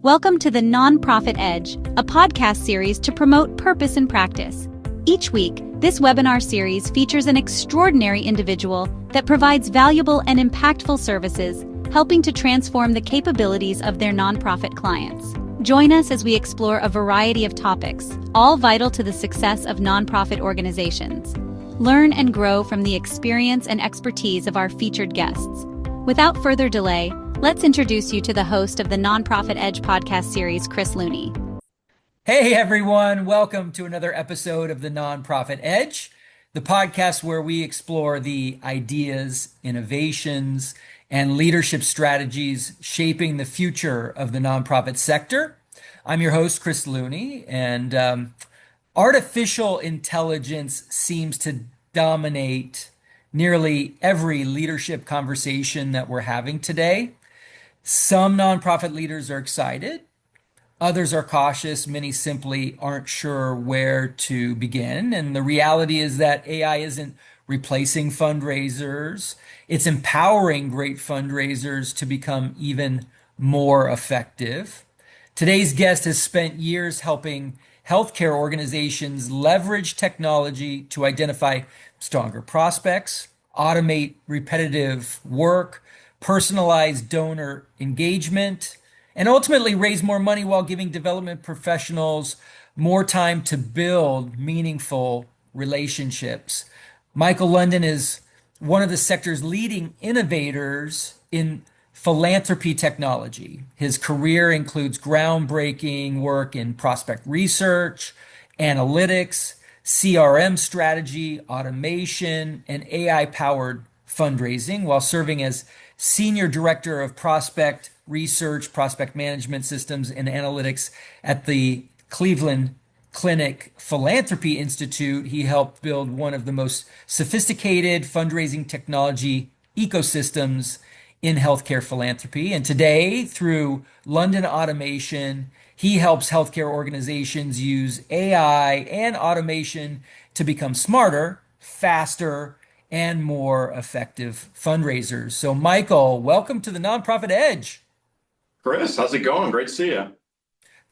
Welcome to the Nonprofit Edge, a podcast series to promote purpose in practice. Each week, this webinar series features an extraordinary individual that provides valuable and impactful services, helping to transform the capabilities of their nonprofit clients. Join us as we explore a variety of topics, all vital to the success of nonprofit organizations. Learn and grow from the experience and expertise of our featured guests. Without further delay, let's introduce you to the host of the Nonprofit Edge podcast series, Chris Looney. Hey everyone, welcome to another episode of the Nonprofit Edge, the podcast where we explore the ideas, innovations, and leadership strategies shaping the future of the nonprofit sector. I'm your host, Chris Looney, and artificial intelligence seems to dominate nearly every leadership conversation that we're having today. Some nonprofit leaders are excited. Others are cautious. Many simply aren't sure where to begin. And the reality is that AI isn't replacing fundraisers. It's empowering great fundraisers to become even more effective. Today's guest has spent years helping healthcare organizations leverage technology to identify stronger prospects, automate repetitive work, personalize donor engagement, and ultimately raise more money while giving development professionals more time to build meaningful relationships. Michael London is one of the sector's leading innovators in philanthropy technology. His career includes groundbreaking work in prospect research, analytics, CRM strategy, automation, and AI-powered fundraising, while serving as Senior Director of Prospect Research, Prospect Management Systems, and Analytics at the Cleveland Clinic Philanthropy Institute. He helped build one of the most sophisticated fundraising technology ecosystems in healthcare philanthropy. And today, through London Automation, he helps healthcare organizations use AI and automation to become smarter, faster, and more effective fundraisers. So, Michael, welcome to the Nonprofit Edge. Chris, how's it going? Great to see you.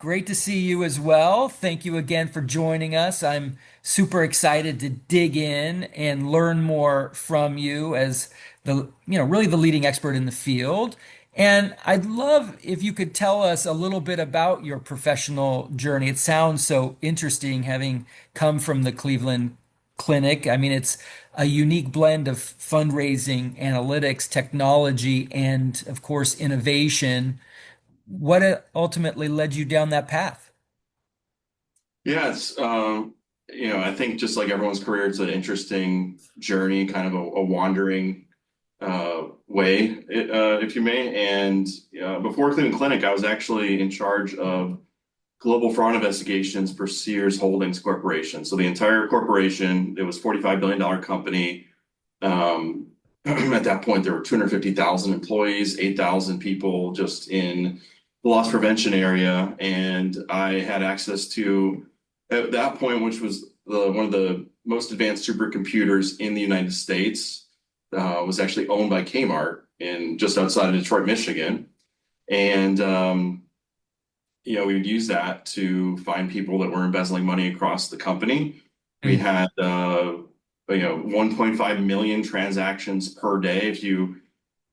Great to see you as well. Thank you again for joining us. I'm super excited to dig in and learn more from you as really the leading expert in the field. And I'd love if you could tell us a little bit about your professional journey. It sounds so interesting having come from the Cleveland Clinic. I mean, it's a unique blend of fundraising, analytics, technology, and of course, innovation. What ultimately led you down that path? Yeah, I think just like everyone's career, it's an interesting journey, kind of a wandering way, if you may. And before Cleveland Clinic, I was actually in charge of global fraud investigations for Sears Holdings Corporation. So the entire corporation, it was a $45 billion company. At that point, there were 250,000 employees, 8,000 people just in the loss prevention area. And I had access to, at that point, which was one of the most advanced supercomputers in the United States, was actually owned by Kmart just outside of Detroit, Michigan. And we would use that to find people that were embezzling money across the company. We had 1.5 million transactions per day. If you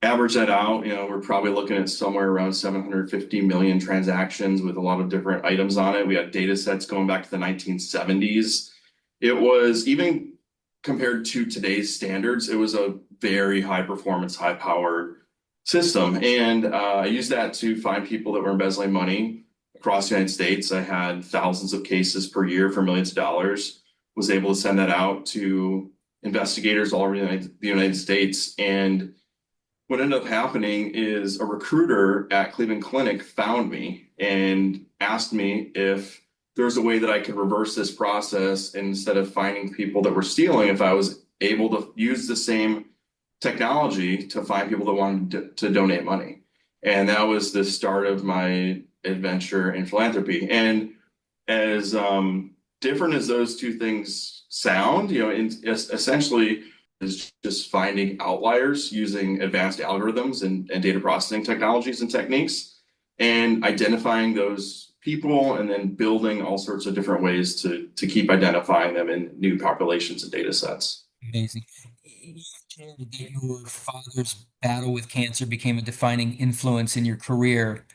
average that out, we're probably looking at somewhere around 750 million transactions with a lot of different items on it. We had data sets going back to the 1970s. It was, even compared to today's standards, it was a very high performance, high powered system. And I used that to find people that were embezzling money across the United States. I had thousands of cases per year for millions of dollars, was able to send that out to investigators all over the United States. And what ended up happening is a recruiter at Cleveland Clinic found me and asked me if there was a way that I could reverse this process, and instead of finding people that were stealing, if I was able to use the same technology to find people that wanted to donate money. And that was the start of my adventure in philanthropy. And as different as those two things sound, essentially is just finding outliers using advanced algorithms and data processing technologies and techniques. and identifying those people and then building all sorts of different ways to keep identifying them in new populations and data sets. Amazing. You shared that your father's battle with cancer became a defining influence in your career.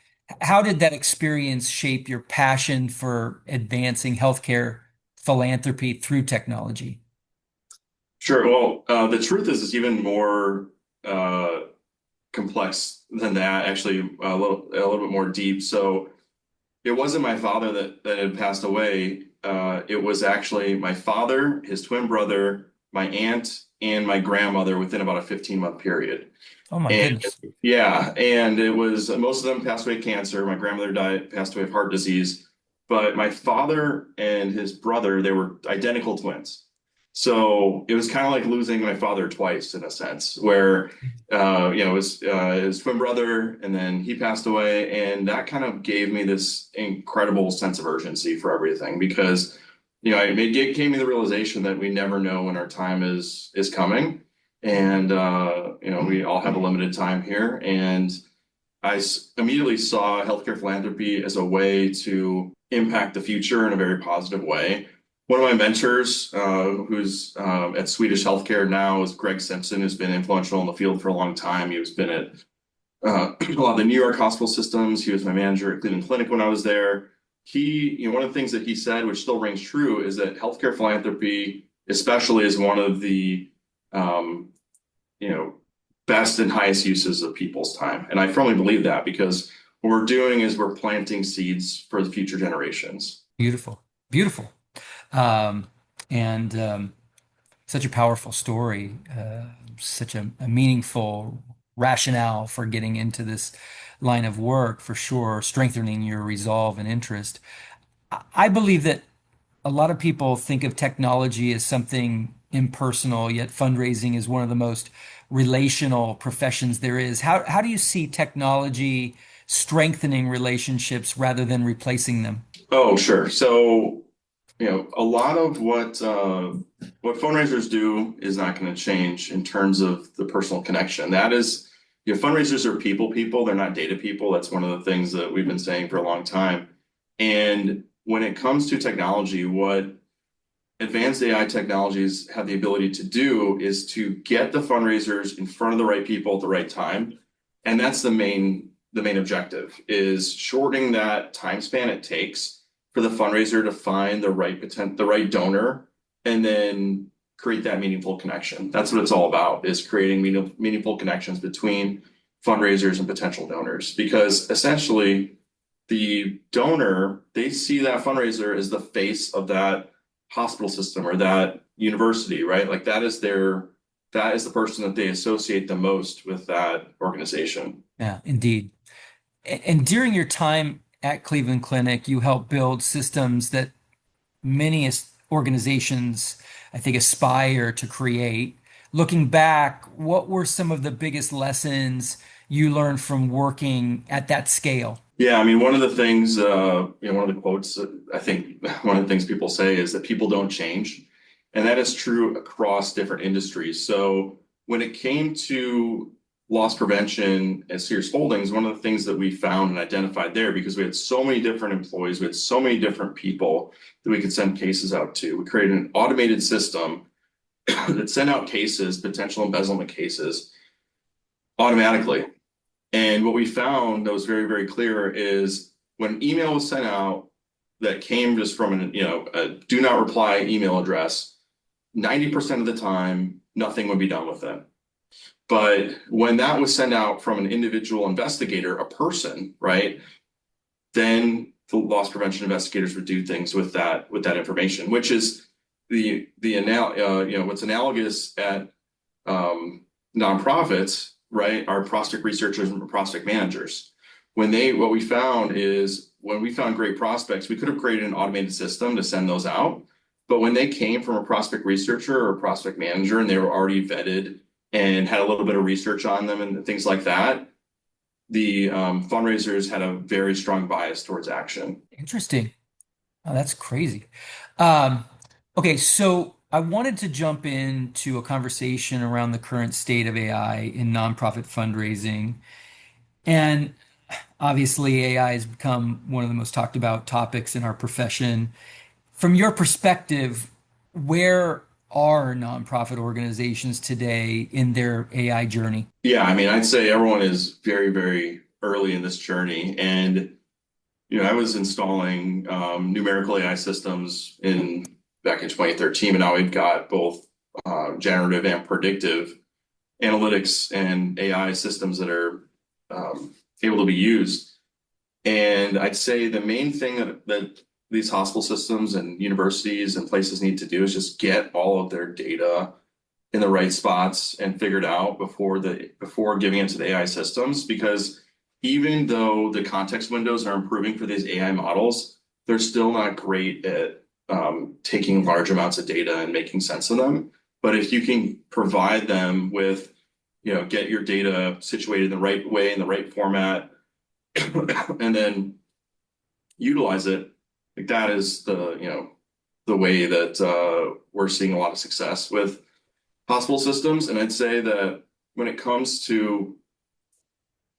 How did that experience shape your passion for advancing healthcare philanthropy through technology? Sure. Well, the truth is, it's even more uh, complex than that. Actually, a little bit more deep. So it wasn't my father that had passed away. It was actually my father, his twin brother, my aunt, and my grandmother within about a 15-month period. Oh my And goodness. yeah, and it was most of them passed away of cancer. My grandmother passed away of heart disease. But my father and his brother, they were identical twins. So it was kind of like losing my father twice in a sense, where it was his twin brother, and then he passed away, and that kind of gave me this incredible sense of urgency for everything because it gave me the realization that we never know when our time is coming, and we all have a limited time here, and immediately saw healthcare philanthropy as a way to impact the future in a very positive way. One of my mentors, who's at Swedish Healthcare now, is Greg Simpson, who's been influential in the field for a long time. He's been at a lot of the New York hospital systems. He was my manager at Cleveland Clinic when I was there. One of the things that he said, which still rings true, is that healthcare philanthropy, especially, is one of the um, you know, best and highest uses of people's time. And I firmly believe that because what we're doing is we're planting seeds for the future generations. Beautiful. Beautiful. Um, and such a powerful story, such a meaningful rationale for getting into this line of work for sure, strengthening your resolve and interest. I believe that a lot of people think of technology as something impersonal, yet fundraising is one of the most relational professions there is. How do you see technology strengthening relationships rather than replacing them? Oh, sure. So, a lot of what fundraisers do is not going to change in terms of the personal connection. That is, fundraisers are people. They're not data people. That's one of the things that we've been saying for a long time. And when it comes to technology, what advanced AI technologies have the ability to do is to get the fundraisers in front of the right people at the right time. And that's the main objective is shortening that time span it takes for the fundraiser to find the right donor and then create that meaningful connection. That's what it's all about, is creating meaningful connections between fundraisers and potential donors. Because essentially the donor, they see that fundraiser as the face of that hospital system or that university, right? Like that is the person that they associate the most with that organization. Yeah, indeed. And during your time at Cleveland Clinic, you helped build systems that many organizations, I think, aspire to create. Looking back, what were some of the biggest lessons you learned from working at that scale? Yeah, I mean, one of the things, one of the quotes that I think one of the things people say is that people don't change. And that is true across different industries. So when it came to loss prevention at Sears Holdings, one of the things that we found and identified there, because we had so many different employees, we had so many different people that we could send cases out to, we created an automated system that sent out cases, potential embezzlement cases, automatically. And what we found that was very, very clear is when an email was sent out that came just from a do not reply email address, 90% of the time, nothing would be done with it. But when that was sent out from an individual investigator, a person, right, then the loss prevention investigators would do things with that information, which is what's analogous at nonprofits, right, are prospect researchers and prospect managers. What we found is when we found great prospects, we could have created an automated system to send those out. But when they came from a prospect researcher or a prospect manager and they were already vetted and had a little bit of research on them and things like that, the fundraisers had a very strong bias towards action. Interesting. Oh, that's crazy. Um, okay, so I wanted to jump into a conversation around the current state of AI in nonprofit fundraising. And Obviously, AI has become one of the most talked about topics in our profession. From your perspective, where are nonprofit organizations today in their AI journey? Yeah, I mean, I'd say everyone is very, very early in this journey. And, I was installing numerical AI systems in back in 2013, and now we've got both generative and predictive analytics and AI systems that are able to be used. And I'd say the main thing that these hospital systems and universities and places need to do is just get all of their data in the right spots and figured out before giving it to the AI systems. Because even though the context windows are improving for these AI models, they're still not great at taking large amounts of data and making sense of them. But if you can provide them with, get your data situated in the right way, in the right format, and then utilize it, like that is the way that we're seeing a lot of success with hospital systems. And I'd say that when it comes to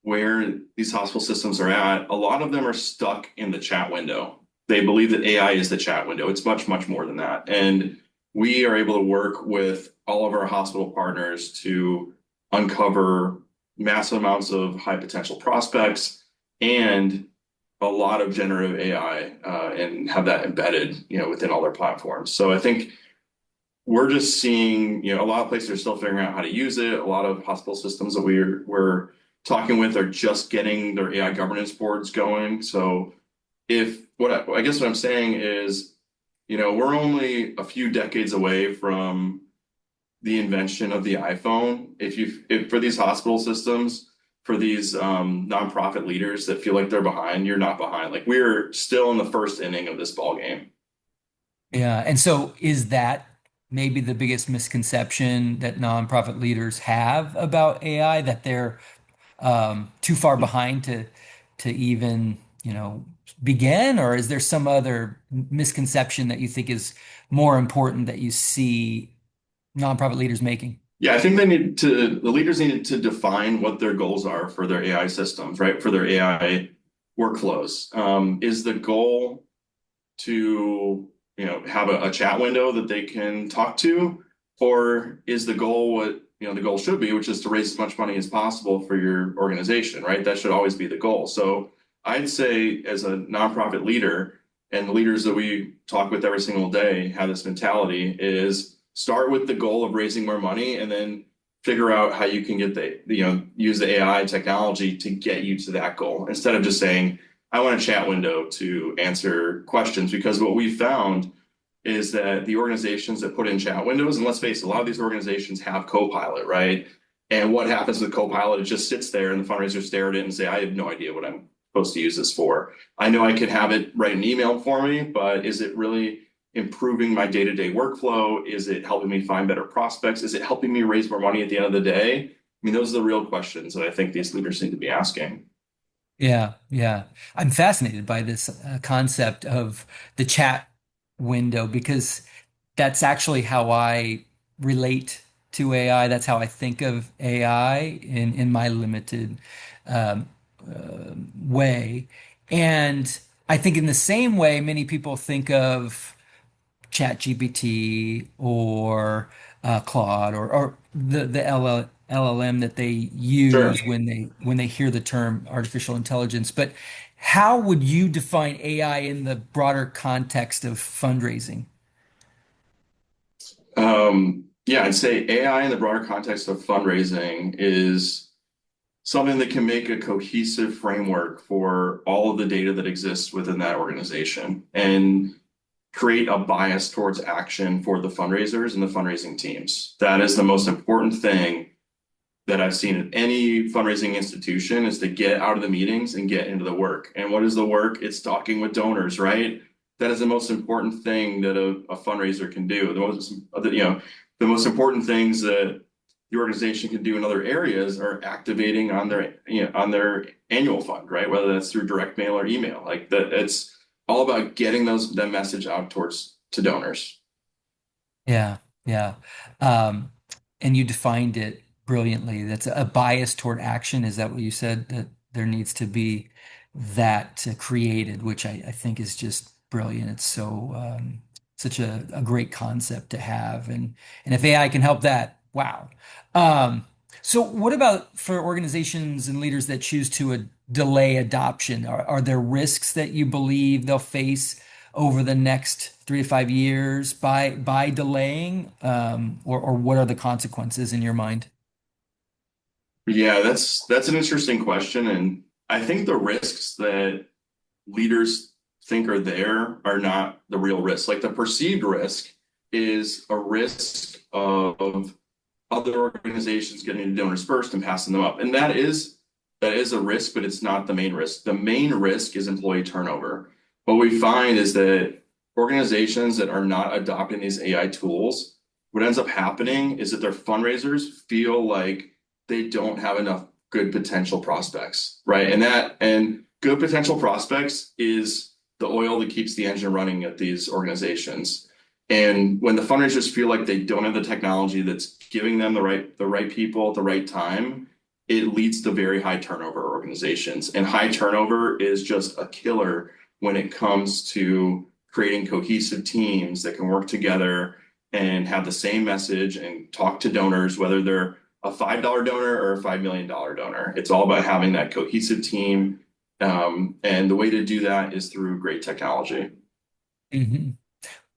where these hospital systems are at, a lot of them are stuck in the chat window. They believe that AI is the chat window. It's much, much more than that. And we are able to work with all of our hospital partners to uncover massive amounts of high potential prospects and a lot of generative AI and have that embedded, within all their platforms. So I think we're just seeing, a lot of places are still figuring out how to use it. A lot of hospital systems that we're talking with are just getting their AI governance boards going. So I guess what I'm saying is, we're only a few decades away from the invention of the iPhone. If for these hospital systems, for these nonprofit leaders that feel like they're behind, you're not behind. Like we're still in the first inning of this ball game. Yeah. And so is that maybe the biggest misconception that nonprofit leaders have about AI, that they're too far behind to even, begin? Or is there some other misconception that you think is more important that you see nonprofit leaders making? Yeah, I think the leaders need to define what their goals are for their AI systems, right? For their AI workflows. Is the goal to, have a chat window that they can talk to? Or is the goal what, the goal should be, which is to raise as much money as possible for your organization, right? That should always be the goal. So I'd say as a nonprofit leader, and the leaders that we talk with every single day have this mentality is start with the goal of raising more money and then figure out how you can use the AI technology to get you to that goal instead of just saying, I want a chat window to answer questions. Because what we found is that the organizations that put in chat windows, and let's face it, a lot of these organizations have Copilot, right? And what happens with Copilot, it just sits there and the fundraisers stare at it and say, I have no idea what I'm supposed to use this for. I know I can have it write an email for me, but is it really improving my day-to-day workflow? Is it helping me find better prospects? Is it helping me raise more money at the end of the day? I mean, those are the real questions that I think these leaders need to be asking. Yeah, yeah. I'm fascinated by this concept of the chat window because that's actually how I relate to AI. That's how I think of AI in my limited um, way. And I think in the same way, many people think of ChatGPT or Claude or the LLM that they Sure. use when they hear the term artificial intelligence. But how would you define AI in the broader context of fundraising? Yeah, I'd say AI in the broader context of fundraising is something that can make a cohesive framework for all of the data that exists within that organization and create a bias towards action for the fundraisers and the fundraising teams. That is the most important thing that I've seen in any fundraising institution is to get out of the meetings and get into the work. And what is the work? It's talking with donors, right? That is the most important thing that a fundraiser can do. The most important things that the organization can do in other areas are activating on their annual fund, right? Whether that's through direct mail or email, like that. It's all about getting that message out to donors. Yeah, yeah. Um, and you defined it brilliantly. That's a bias toward action. Is that what you said? there needs to be that created, which I think is just brilliant. It's such a great concept to have, and if AI can help that, wow. Um, so what about for organizations and leaders that choose to delay adoption? Are there risks that you believe they'll face over the next 3 to 5 years by delaying, or what are the consequences in your mind? Yeah, that's an interesting question, and I think the risks that leaders think are there are not the real risk. Like the perceived risk is a risk of other organizations getting the donors first and passing them up. And that is a risk, but it's not the main risk. The main risk is employee turnover. What we find is that organizations that are not adopting these AI tools, what ends up happening is that their fundraisers feel like they don't have enough good potential prospects, right? And good potential prospects is the oil that keeps the engine running at these organizations. And when the fundraisers feel like they don't have the technology that's giving them the right people at the right time, it leads to very high turnover organizations. And high turnover is just a killer when it comes to creating cohesive teams that can work together and have the same message and talk to donors, whether they're a $5 donor or a $5 million donor. It's all about having that cohesive team. And the way to do that is through great technology. Mhm.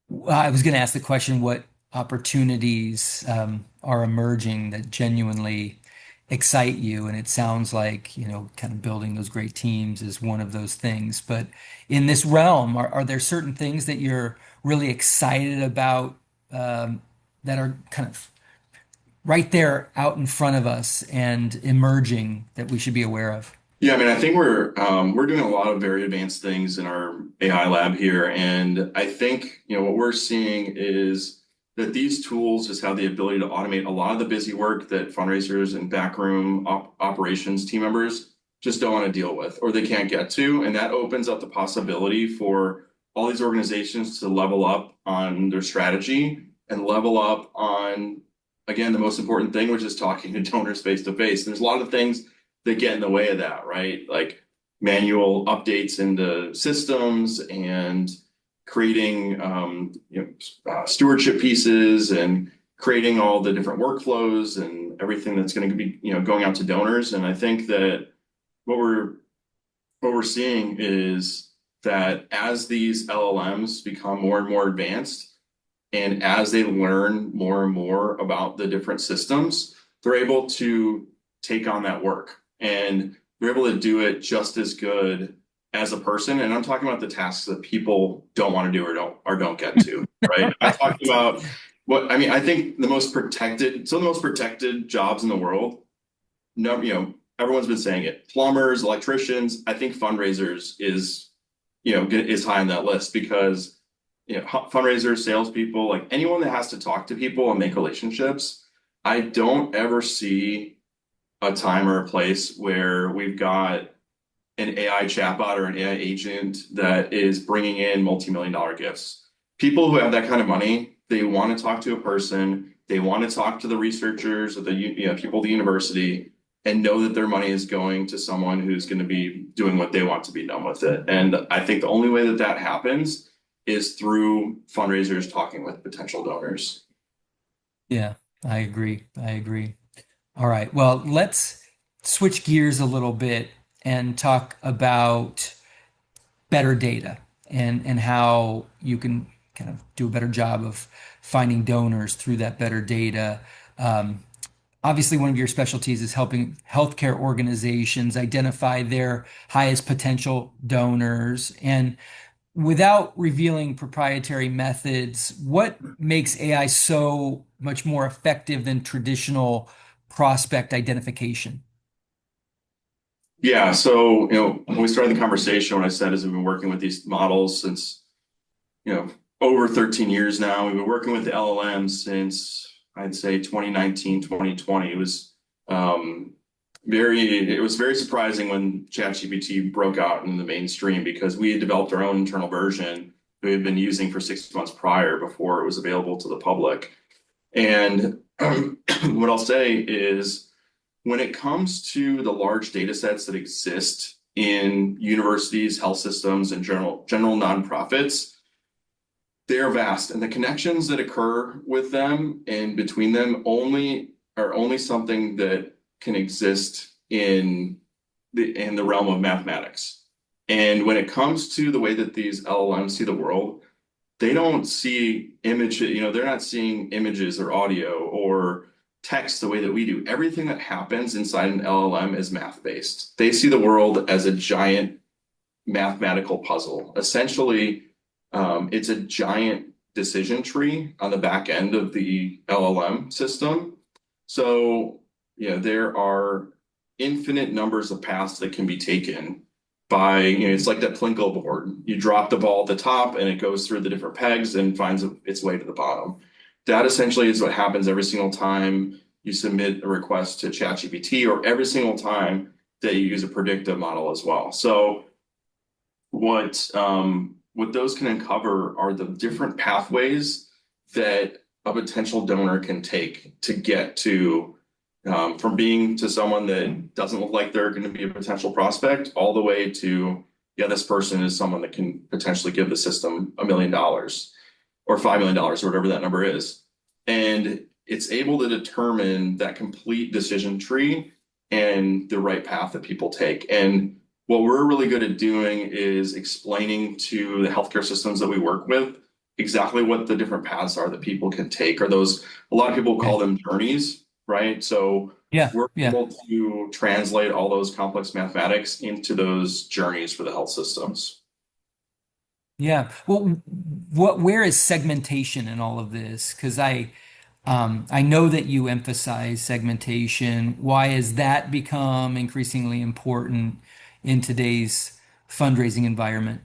Well, I was going to ask the question, what opportunities are emerging that genuinely excite you? And it sounds like, kind of building those great teams is one of those things. But in this realm, are there certain things that you're really excited about, that are kind of right there out in front of us and emerging that we should be aware of? Yeah, I mean, I think we're doing a lot of very advanced things in our AI lab here, and I think what we're seeing is that these tools just have the ability to automate a lot of the busy work that fundraisers and backroom operations team members just don't want to deal with or they can't get to, and that opens up the possibility for all these organizations to level up on their strategy and level up on, again, the most important thing, which is talking to donors face to face. There's a lot of things that get in the way of that, right? Like manual updates into systems and creating stewardship pieces and creating all the different workflows and everything that's going to be going out to donors. And I think that what we're seeing is that as these LLMs become more and more advanced, and as they learn more and more about the different systems, they're able to take on that work. And they're able to do it just as good as a person. And I'm talking about the tasks that people don't want to do or don't get to, right? I'm talking about I think some of the most protected jobs in the world, no, everyone's been saying it. Plumbers, electricians, I think fundraisers is high on that list because fundraisers, salespeople, like anyone that has to talk to people and make relationships, I don't ever see a time or a place where we've got an AI chatbot or an AI agent that is bringing in multi-million-dollar gifts. People who have that kind of money, they want to talk to a person, they want to talk to the researchers or the people at the university and know that their money is going to someone who's going to be doing what they want to be done with it. And I think the only way that that happens is through fundraisers talking with potential donors. Yeah, I agree. I agree. All right. Well, let's switch gears a little bit and talk about better data and how you can kind of do a better job of finding donors through that better data. Um, Obviously, one of your specialties is helping healthcare organizations identify their highest potential donors. And without revealing proprietary methods, what makes AI so much more effective than traditional prospect identification? Yeah, so when we started the conversation, what I said is we've been working with these models since you know over 13 years now. We've been working with the LLMs since I'd say 2019, 2020. It was very surprising when ChatGPT broke out in the mainstream because we had developed our own internal version we had been using for 6 months prior before it was available to the public. And what I'll say is when it comes to the large data sets that exist in universities, health systems, and general nonprofits, they're vast, and the connections that occur with them and between them are only something that can exist in the realm of mathematics. And when it comes to the way that these LLMs see the world, they don't see they're not seeing images or audio or text the way that we do. Everything that happens inside an LLM is math-based. They see the world as a giant mathematical puzzle. Essentially, it's a giant decision tree on the back end of the LLM system. So, there are infinite numbers of paths that can be taken by, it's like that Plinko board. You drop the ball at the top and it goes through the different pegs and finds its way to the bottom. That essentially is what happens every single time you submit a request to ChatGPT, or every single time that you use a predictive model as well. So what those can uncover are the different pathways that a potential donor can take to get to from being to someone that doesn't look like they're going to be a potential prospect, all the way to, this person is someone that can potentially give the system $1 million or $5 million or whatever that number is. And it's able to determine that complete decision tree and the right path that people take. And what we're really good at doing is explaining to the healthcare systems that we work with exactly what the different paths are that people can take, or those, a lot of people call them journeys, right? So we're able to translate all those complex mathematics into those journeys for the health systems. Yeah. Well, where is segmentation in all of this? Because I know that you emphasize segmentation. Why has that become increasingly important in today's fundraising environment?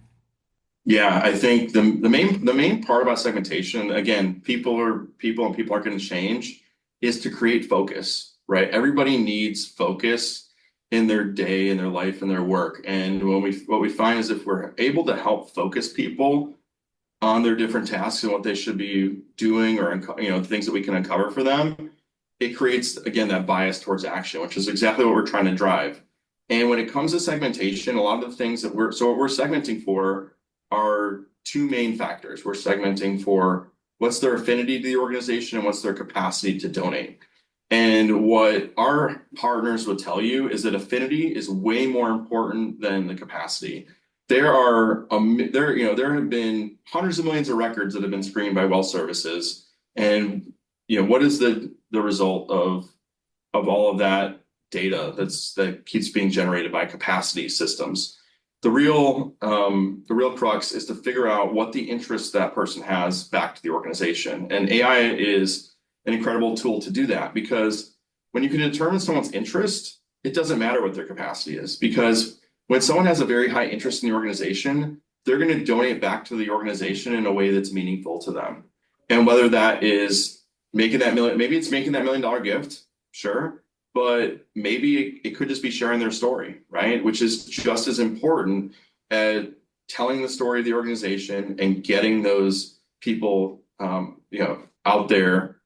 Yeah, I think the main part about segmentation, again, people and people aren't going to change, is to create focus, right? Everybody needs focus in their day, in their life, in their work. And what we find is, if we're able to help focus people on their different tasks and what they should be doing, or things that we can uncover for them, it creates, again, that bias towards action, which is exactly what we're trying to drive. And when it comes to segmentation, a lot of the things that what we're segmenting for are two main factors. We're segmenting for what's their affinity to the organization and what's their capacity to donate. And what our partners would tell you is that affinity is way more important than the capacity. There have been hundreds of millions of records that have been screened by well services, and what is the result of all of that data that keeps being generated by capacity systems? The real crux is to figure out what the interest that person has back to the organization, and AI is an incredible tool to do that, because when you can determine someone's interest, it doesn't matter what their capacity is, because when someone has a very high interest in the organization, they're going to donate back to the organization in a way that's meaningful to them. And whether that is maybe it's making that $1 million gift, sure, but maybe it could just be sharing their story, right? Which is just as important as telling the story of the organization and getting those people, out there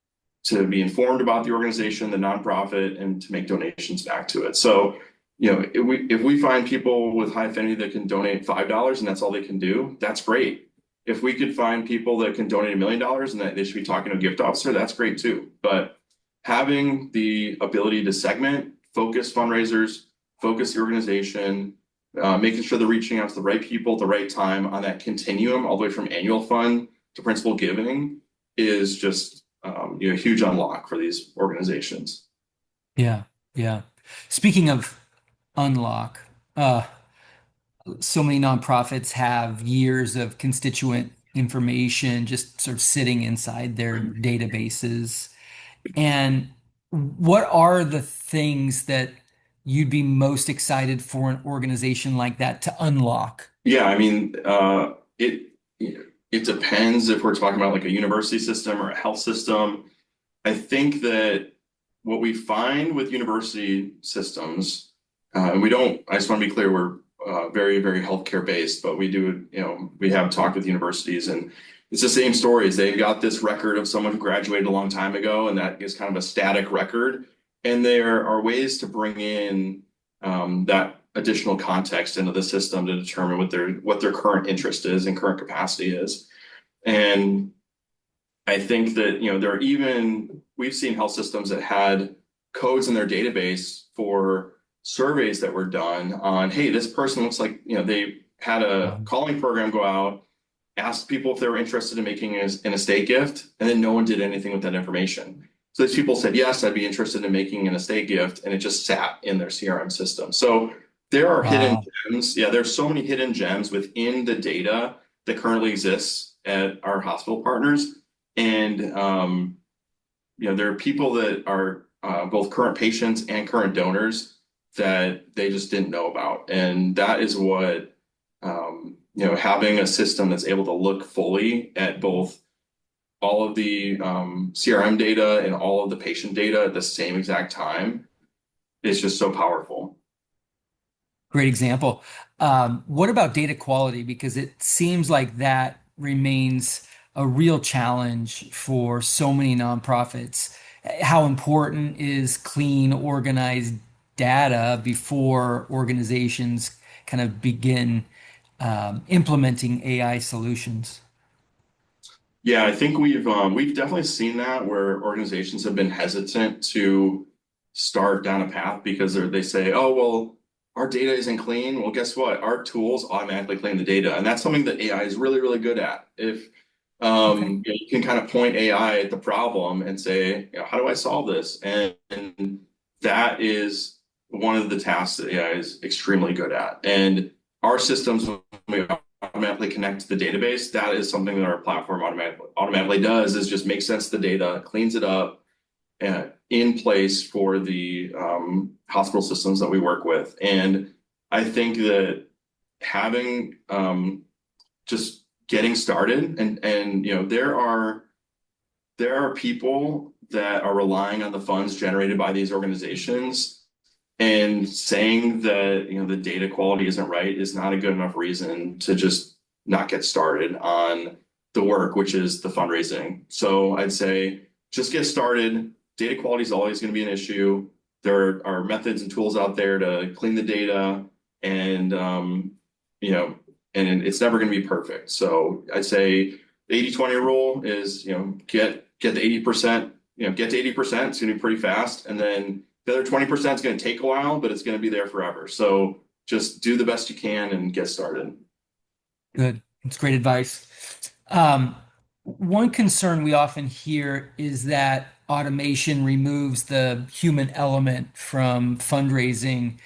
to be informed about the organization, the nonprofit, and to make donations back to it. So, if we find people with high affinity that can donate $5 and that's all they can do, that's great. If we could find people that can donate $1 million and that they should be talking to a gift officer, that's great too. But having the ability to segment, focus fundraisers, focus the organization, making sure they're reaching out to the right people at the right time on that continuum, all the way from annual fund to principal giving, is just a huge unlock for these organizations. Yeah. Speaking of unlock, so many nonprofits have years of constituent information just sort of sitting inside their databases. And what are the things that you'd be most excited for an organization like that to unlock? Yeah, I mean, it depends if we're talking about like a university system or a health system. I think that what we find with university systems, and I just want to be clear, we're very, very healthcare based, but we have talked with universities, and it's the same stories. They've got this record of someone who graduated a long time ago, and that is kind of a static record. And there are ways to bring in that additional context into the system to determine what their current interest is and current capacity is. And I think that, we've seen health systems that had codes in their database for surveys that were done on, hey, this person looks like, they had a calling program go out, asked people if they were interested in making an estate gift, and then no one did anything with that information. So these people said, yes, I'd be interested in making an estate gift, and it just sat in their CRM system. So there are hidden gems. Yeah, there's so many hidden gems within the data that currently exists at our hospital partners. And there are people that are both current patients and current donors that they just didn't know about. And that is what having a system that's able to look fully at both all of the CRM data and all of the patient data at the same exact time is just so powerful. Great example. What about data quality? Because it seems like that remains a real challenge for so many nonprofits. How important is clean, organized data before organizations kind of begin implementing AI solutions? Yeah, I think we've definitely seen that where organizations have been hesitant to start down a path because they say, oh, well, our data isn't clean. Well, guess what? Our tools automatically clean the data. And that's something that AI is really, really good at. If you can kind of point AI at the problem and say, how do I solve this? And that is one of the tasks that AI is extremely good at. And our systems, when we automatically connect to the database, that is something that our platform automatically does, is just make sense of the data, cleans it up, in place for the hospital systems that we work with. And I think that having just getting started and there are people that are relying on the funds generated by these organizations, and saying that the data quality isn't right is not a good enough reason to just not get started on the work, which is the fundraising. So I'd say just get started. Data quality is always going to be an issue. There are methods and tools out there to clean the data, and and it's never going to be perfect. So I'd say the 80-20 rule is, get the 80%, get to 80%. It's going to be pretty fast. And then the other 20% is going to take a while, but it's going to be there forever. So just do the best you can and get started. Good. That's great advice. One concern we often hear is that automation removes the human element from fundraising.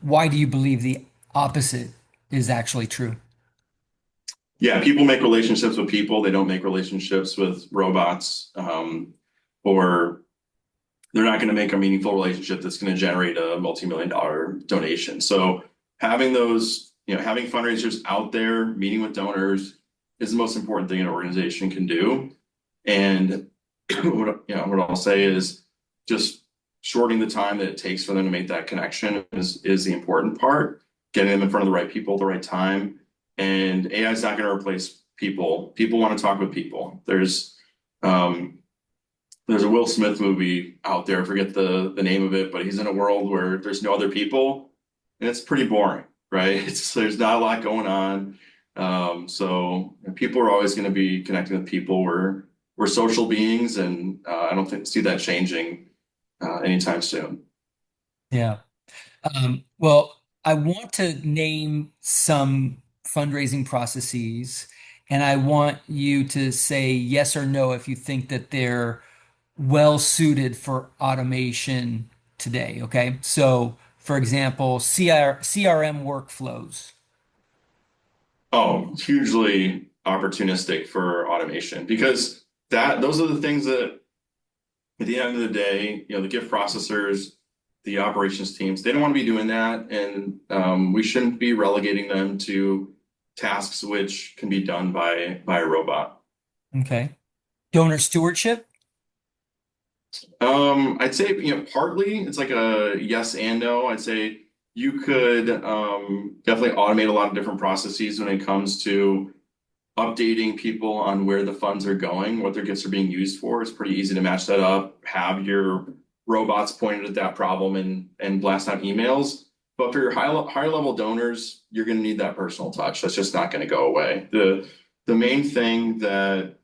Why do you believe the opposite is actually true? Yeah, people make relationships with people. They don't make relationships with robots, or they're not going to make a meaningful relationship that's going to generate a multi-million-dollar donation. So having those, having fundraisers out there, meeting with donors is the most important thing an organization can do. And what I'll say is just shortening the time that it takes for them to make that connection is the important part. Getting them in front of the right people at the right time. And AI is not going to replace people. People want to talk with people. There's a Will Smith movie out there, I forget the name of it, but he's in a world where there's no other people, and it's pretty boring, right? There's not a lot going on. So people are always going to be connecting with people. We're social beings, and I don't see that changing anytime soon. Yeah. Well, I want to name some fundraising processes, and I want you to say yes or no if you think that they're well suited for automation today. Okay. So, for example, CRM workflows. Oh, hugely opportunistic for automation, because those are the things that at the end of the day, the gift processors, the operations teams, they don't want to be doing that. And we shouldn't be relegating them to tasks which can be done by a robot. Okay. Donor stewardship. I'd say, partly it's like a yes and no. I'd say you could definitely automate a lot of different processes when it comes to updating people on where the funds are going, what their gifts are being used for. It's pretty easy to match that up, have your robots pointed at that problem and blast out emails. But for your higher level donors, you're going to need that personal touch. That's just not going to go away. The main thing that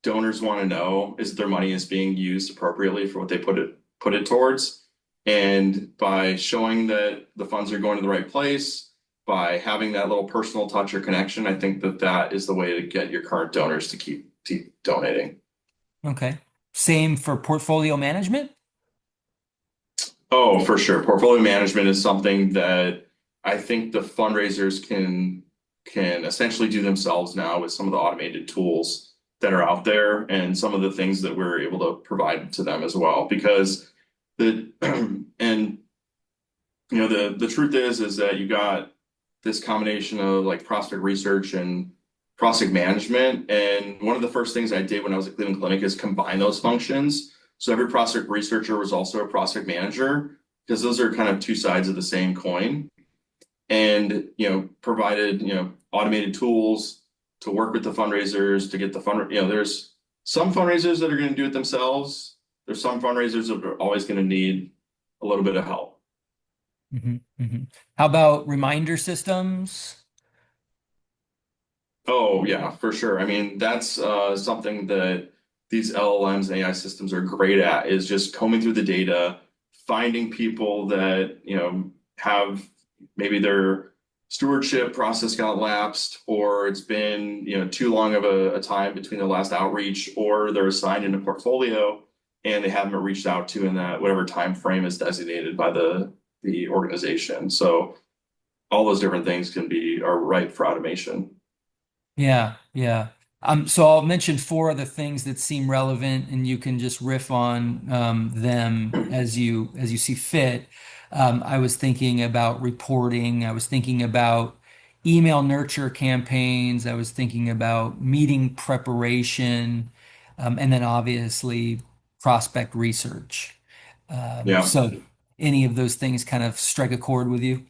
donors want to know is that their money is being used appropriately for what they put it towards. And by showing that the funds are going to the right place, by having that little personal touch or connection, I think that that is the way to get your current donors to keep donating. Okay. Same for portfolio management? Oh, for sure. Portfolio management is something that I think the fundraisers can essentially do themselves now with some of the automated tools that are out there and some of the things that we're able to provide to them as well. Because the and the truth is that you got this combination of like prospect research and prospect management. And one of the first things I did when I was at Cleveland Clinic is combine those functions. So every prospect researcher was also a prospect manager because those are kind of two sides of the same coin. And provided automated tools to work with the fundraisers to get the there's some fundraisers that are going to do it themselves. There's some fundraisers that are always going to need a little bit of help. How about reminder systems? Oh yeah, for sure. I mean, that's something that these LLMs and AI systems are great at is just combing through the data, finding people that, have maybe their stewardship process got lapsed, or it's been, too long of a time between the last outreach, or they're assigned in a portfolio and they haven't been reached out to in that whatever time frame is designated by the organization. So all those different things are ripe for automation. Yeah, yeah. So I'll mention four other things that seem relevant, and you can just riff on them as you see fit. I was thinking about reporting. I was thinking about email nurture campaigns. I was thinking about meeting preparation, and then obviously prospect research. Yeah. So any of those things kind of strike a chord with you?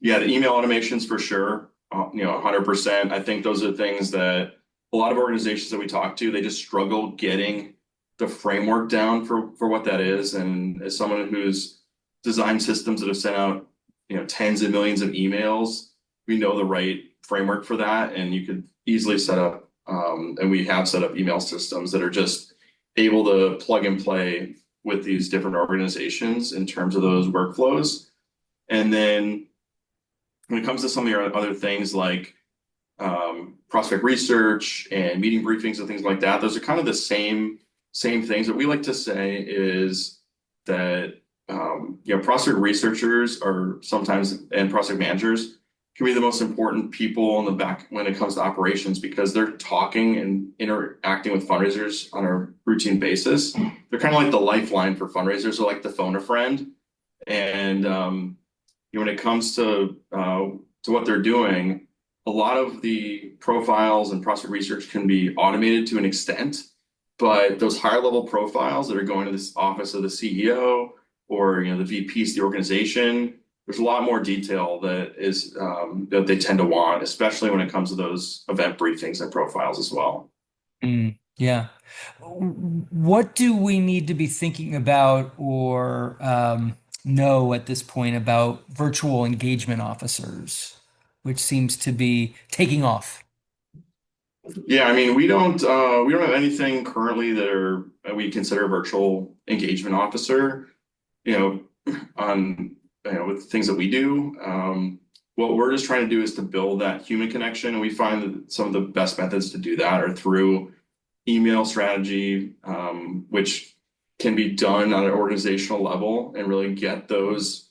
Yeah, the email automations for sure. 100%. I think those are things that a lot of organizations that we talk to, they just struggle getting the framework down for what that is. And as someone who's designed systems that have sent out, tens of millions of emails, we know the right framework for that. And you could easily set up, and we have set up email systems that are just able to plug and play with these different organizations in terms of those workflows. And then when it comes to some of your other things like prospect research and meeting briefings and things like that, those are kind of the same things. What we like to say is that prospect researchers are sometimes, and prospect managers can be the most important people on the back when it comes to operations because they're talking and interacting with fundraisers on a routine basis. They're kind of like the lifeline for fundraisers, or like the phone a friend. And when it comes to what they're doing, a lot of the profiles and prospect research can be automated to an extent, but those higher level profiles that are going to this office of the CEO or the VPs of the organization, there's a lot more detail that is that they tend to want, especially when it comes to those event briefings and profiles as well. Yeah. What do we need to be thinking about or know at this point about virtual engagement officers, which seems to be taking off? Yeah, I mean, we don't have anything currently that we consider a virtual engagement officer, on with things that we do. What we're just trying to do is to build that human connection, and we find that some of the best methods to do that are through email strategy, which can be done on an organizational level and really get those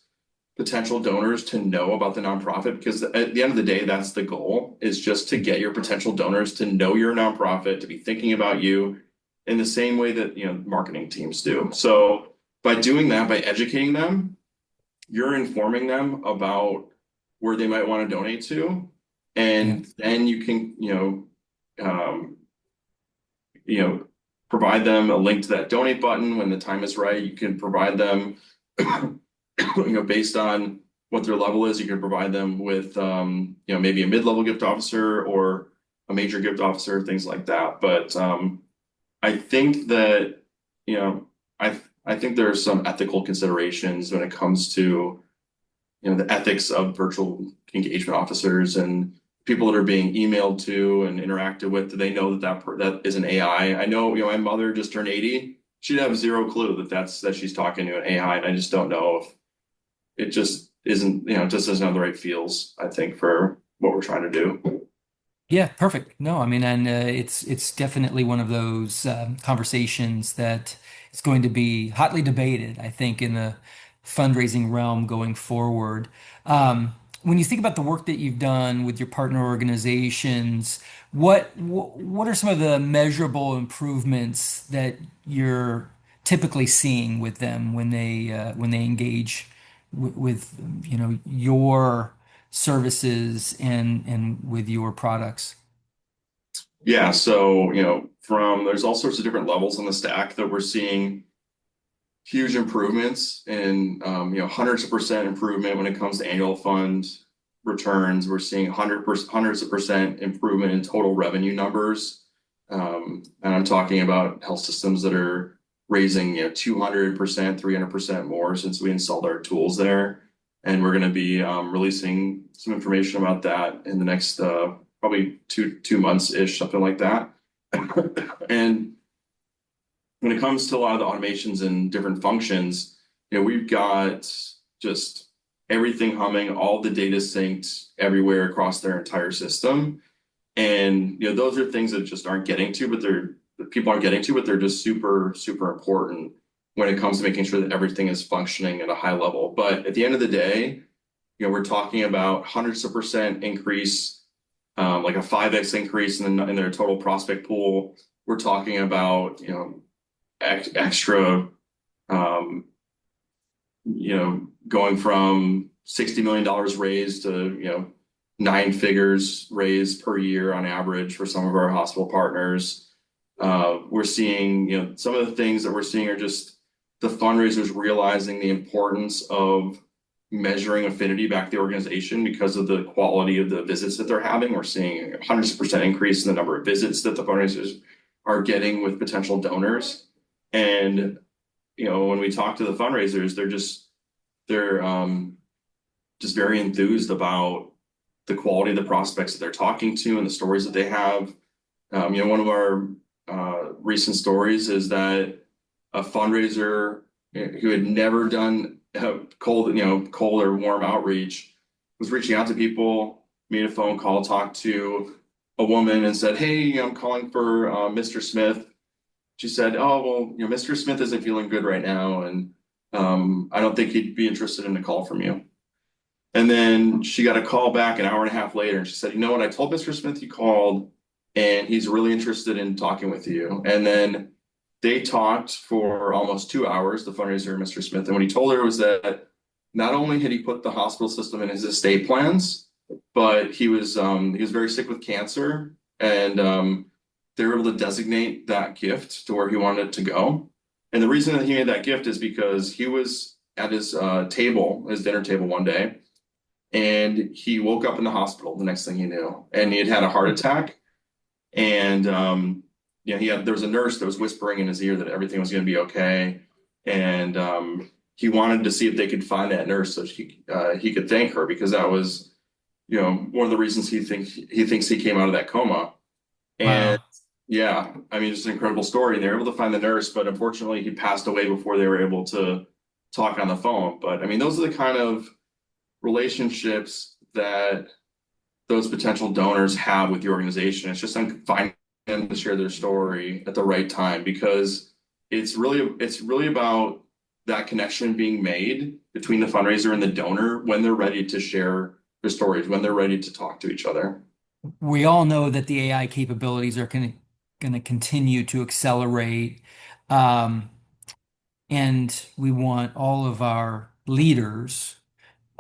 potential donors to know about the nonprofit, because at the end of the day, that's the goal, is just to get your potential donors to know you're a nonprofit, to be thinking about you in the same way that marketing teams do. So by doing that, by educating them, you're informing them about where they might want to donate to, and then you can provide them a link to that donate button when the time is right. You can provide them based on what their level is, you can provide them with, maybe a mid-level gift officer or a major gift officer, things like that. But I think that, I I think there are some ethical considerations when it comes to, the ethics of virtual engagement officers and people that are being emailed to and interacted with. Do they know that is an AI? I know, my mother just turned 80. She'd have zero clue that she's talking to an AI, and I just don't know if it just isn't, it just doesn't have the right feels, I think, for what we're trying to do. Yeah, perfect. No, I mean, and it's definitely one of those conversations that is going to be hotly debated, I think, in the fundraising realm going forward. When you think about the work that you've done with your partner organizations, what are some of the measurable improvements that you're typically seeing with them when they engage with your services and with your products? Yeah, so, there's all sorts of different levels on the stack that we're seeing huge improvements in, hundreds of percent improvement when it comes to annual fund returns. We're seeing hundreds of percent improvement in total revenue numbers. And I'm talking about health systems that are raising, 200%, 300% more since we installed our tools there. And we're going to be releasing some information about that in the next probably two months ish, something like that. And when it comes to a lot of the automations and different functions, we've got just everything humming, all the data synced everywhere across their entire system. And those are things that just aren't getting to, but people aren't getting to, but they're just super, super important when it comes to making sure that everything is functioning at a high level. But at the end of the day, we're talking about hundreds of percent increase, like a 5x increase in their total prospect pool. We're talking about, extra, going from $60 million raised to, nine figures raised per year on average for some of our hospital partners. We're seeing, some of the things that we're seeing are just the fundraisers realizing the importance of measuring affinity back to the organization because of the quality of the visits that they're having. We're seeing hundreds of percent increase in the number of visits that the fundraisers are getting with potential donors. And, when we talk to the fundraisers, they're just very enthused about the quality of the prospects that they're talking to and the stories that they have. One of our recent stories is that a fundraiser who had never done cold or warm outreach was reaching out to people, made a phone call, talked to a woman and said, "Hey, I'm calling for Mr. Smith." She said, "Oh, well, Mr. Smith isn't feeling good right now, and I don't think he'd be interested in a call from you." And then she got a call back an hour and a half later, and she said, "You know what? I told Mr. Smith you called, and he's really interested in talking with you." And then they talked for almost 2 hours, the fundraiser and Mr. Smith. And what he told her was that not only had he put the hospital system in his estate plans, but he was very sick with cancer, and they were able to designate that gift to where he wanted it to go. And the reason that he made that gift is because he was at his dinner table one day, and he woke up in the hospital the next thing he knew, and he had had a heart attack. And there was a nurse that was whispering in his ear that everything was going to be okay. And he wanted to see if they could find that nurse so he could thank her, because that was, one of the reasons he thinks he came out of that coma. And Wow. yeah, I mean, just an incredible story. And they were able to find the nurse, but unfortunately he passed away before they were able to talk on the phone. But I mean, those are the kind of relationships that those potential donors have with the organization. It's just finding them to share their story at the right time, because it's really about that connection being made between the fundraiser and the donor when they're ready to share their stories, when they're ready to talk to each other. We all know that the AI capabilities are going to continue to accelerate. Um, and we want all of our leaders,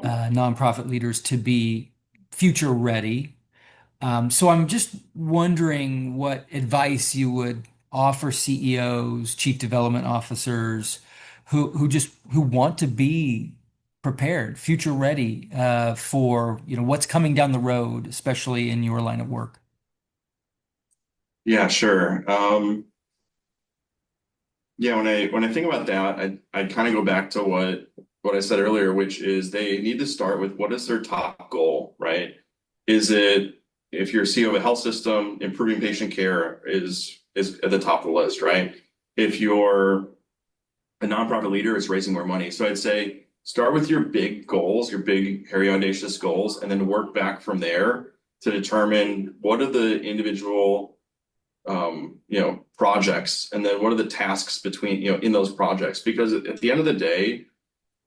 nonprofit leaders, to be future ready. So I'm just wondering what advice you would offer CEOs, chief development officers, who want to be prepared, future ready, for what's coming down the road, especially in your line of work. Yeah, sure. Yeah, when I think about that, I kind of go back to what I said earlier, which is they need to start with what is their top goal, right? Is it, if you're a CEO of a health system, improving patient care is at the top of the list, right? If you're a nonprofit leader, it's raising more money. So I'd say start with your big goals, your big, hairy, audacious goals, and then work back from there to determine what are the individual projects, and then what are the tasks between, in those projects. Because at the end of the day,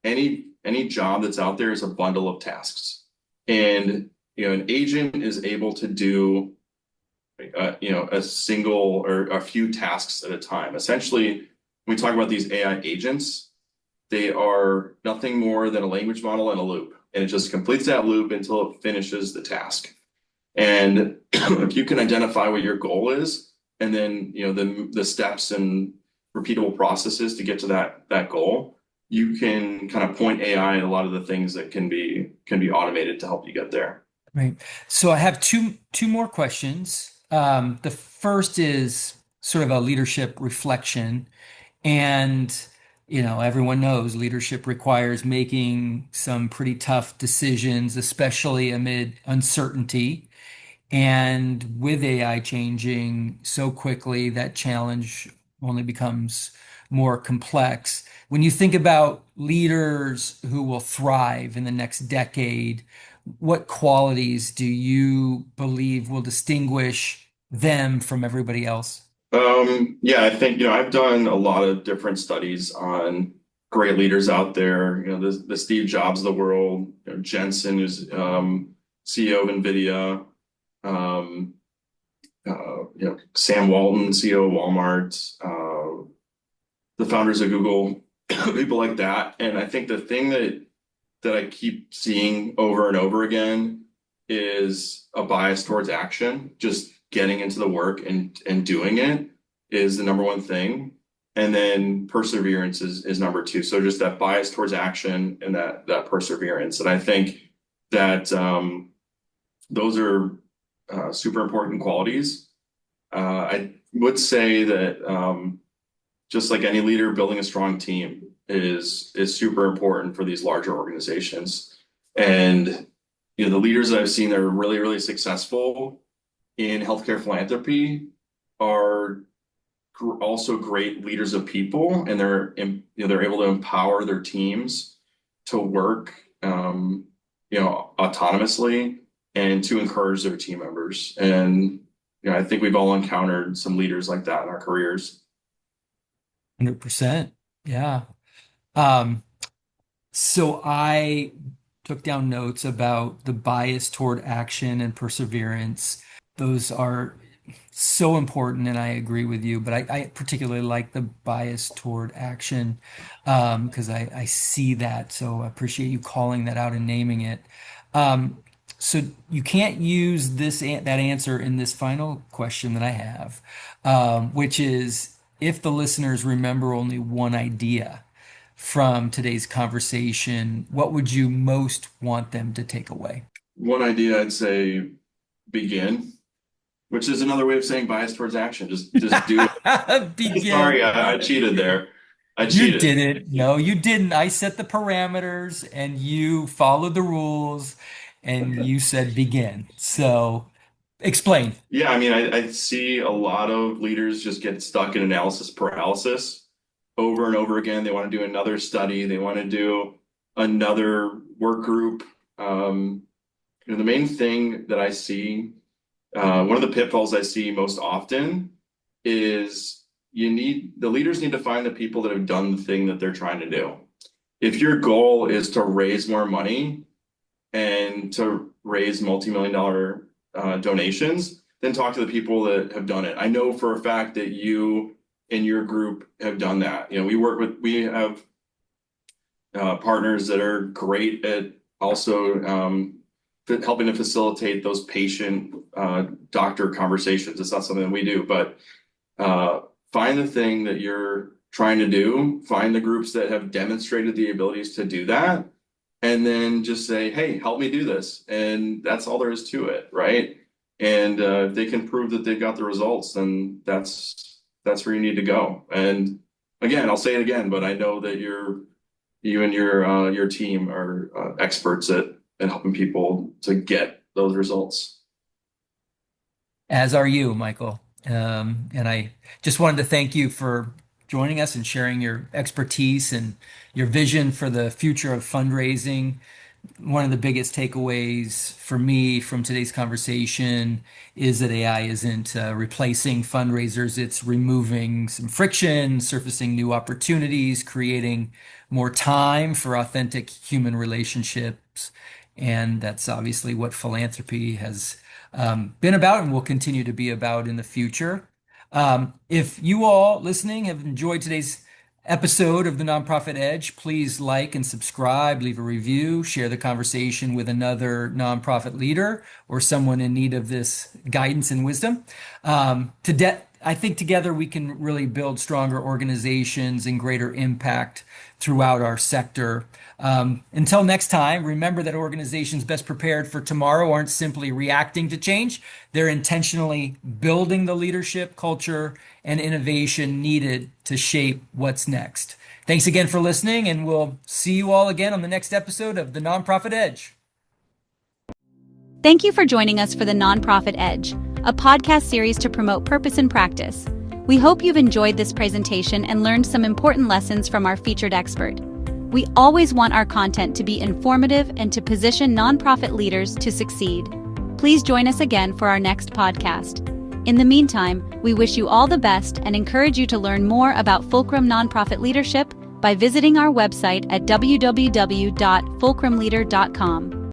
any job that's out there is a bundle of tasks. And, an agent is able to do, a single or a few tasks at a time. Essentially, when we talk about these AI agents, they are nothing more than a language model and a loop. And it just completes that loop until it finishes the task. And if you can identify what your goal is, and then the steps and repeatable processes to get to that goal, you can kind of point AI at a lot of the things that can be automated to help you get there. Right. So I have two more questions. The first is sort of a leadership reflection. And, everyone knows leadership requires making some pretty tough decisions, especially amid uncertainty. And with AI changing so quickly, that challenge only becomes more complex. When you think about leaders who will thrive in the next decade, what qualities do you believe will distinguish them from everybody else? Yeah, I think, I've done a lot of different studies on great leaders out there, the Steve Jobs of the world, Jensen, who's CEO of NVIDIA, um, Sam Walton, CEO of Walmart, the founders of Google, people like that. And I think the thing that I keep seeing over and over again is a bias towards action. Just getting into the work and doing it is the number one thing. And then perseverance is number two. So just that bias towards action and that perseverance. And I think that those are super important qualities. I would say that just like any leader, building a strong team is super important for these larger organizations. And the leaders that I've seen that are really, really successful in healthcare philanthropy are also great leaders of people, and they're able to empower their teams to work autonomously and to encourage their team members. And I think we've all encountered some leaders like that in our careers. 100%. Yeah. Um, so I took down notes about the bias toward action and perseverance. Those are so important, and I agree with you. But I particularly like the bias toward action because I see that. So I appreciate you calling that out and naming it. Um, so you can't use that answer in this final question that I have, which is if the listeners remember only one idea from today's conversation, what would you most want them to take away? One idea I'd say begin, which is another way of saying bias towards action. Just do it. Begin. Sorry, I cheated there. I You cheated. didn't. No, you didn't. I set the parameters and you followed the rules and you said begin. So explain. Yeah, I mean, I see a lot of leaders just get stuck in analysis paralysis over and over again. They want to do another study, they want to do another work group. The main thing that I see, one of the pitfalls I see most often is the leaders need to find the people that have done the thing that they're trying to do. If your goal is to raise more money and to raise multi-million dollar donations, then talk to the people that have done it. I know for a fact that you and your group have done that. We have partners that are great at also helping to facilitate those patient doctor conversations. It's not something that we do, but find the thing that you're trying to do, find the groups that have demonstrated the abilities to do that, and then just say, hey, help me do this. And that's all there is to it, right? And if they can prove that they've got the results, then that's where you need to go. And again, I'll say it again, but I know that you and your team are experts at helping people to get those results. As are you, Michael. And I just wanted to thank you for joining us and sharing your expertise and your vision for the future of fundraising. One of the biggest takeaways for me from today's conversation is that AI isn't replacing fundraisers. It's removing some friction, surfacing new opportunities, creating more time for authentic human relationships. And that's obviously what philanthropy has been about and will continue to be about in the future. If you all listening have enjoyed today's episode of the Nonprofit Edge, please like and subscribe, leave a review, share the conversation with another nonprofit leader or someone in need of this guidance and wisdom. I think together we can really build stronger organizations and greater impact throughout our sector. Until next time, remember that organizations best prepared for tomorrow aren't simply reacting to change. They're intentionally building the leadership, culture, and innovation needed to shape what's next. Thanks again for listening, and we'll see you all again on the next episode of The Nonprofit Edge. Thank you for joining us for the Nonprofit Edge, a podcast series to promote purpose in practice. We hope you've enjoyed this presentation and learned some important lessons from our featured expert. We always want our content to be informative and to position nonprofit leaders to succeed. Please join us again for our next podcast. In the meantime, we wish you all the best and encourage you to learn more about Fulcrum Nonprofit Leadership by visiting our website at www.fulcrumleader.com.